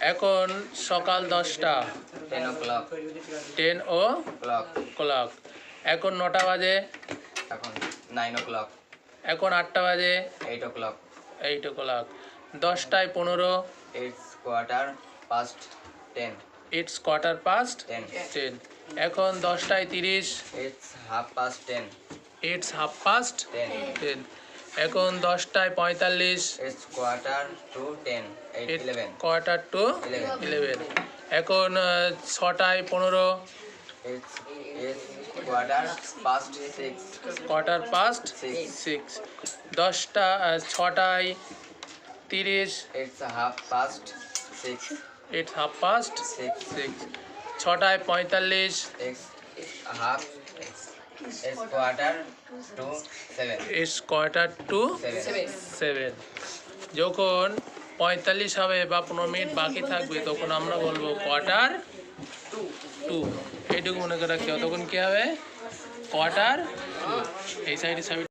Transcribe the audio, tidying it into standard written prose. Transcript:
এখন সকাল 10টা 10 o'clock 10 o'clock। এখন 9টা বাজে, এখন 9 o'clock এখন 8টা বাজে, 8 o'clock 8 o'clock। 10টায় 15, it's quarter past 10 it's quarter past 10 10। এখন 10টায় 30, it's half past 10 it's half past 10 10। এখন 10টায় 45, it's quarter to 10 it's 11 quarter to 11। এখন 6টায় 15, it's quarter past 6 quarter past 6। 6টায় 30, it's half past 6 it's half past 6। 6টায় 45, it's half it's quarter to 7 it's quarter to 7। যখন 45 হবে বা 15 minute বাকি থাকবে তখন আমরা বলবো কোয়ার্টার টু। এইটুকু মনে করে রাখতে হবে, তখন কি হবে? Quarter to. এই সাইডে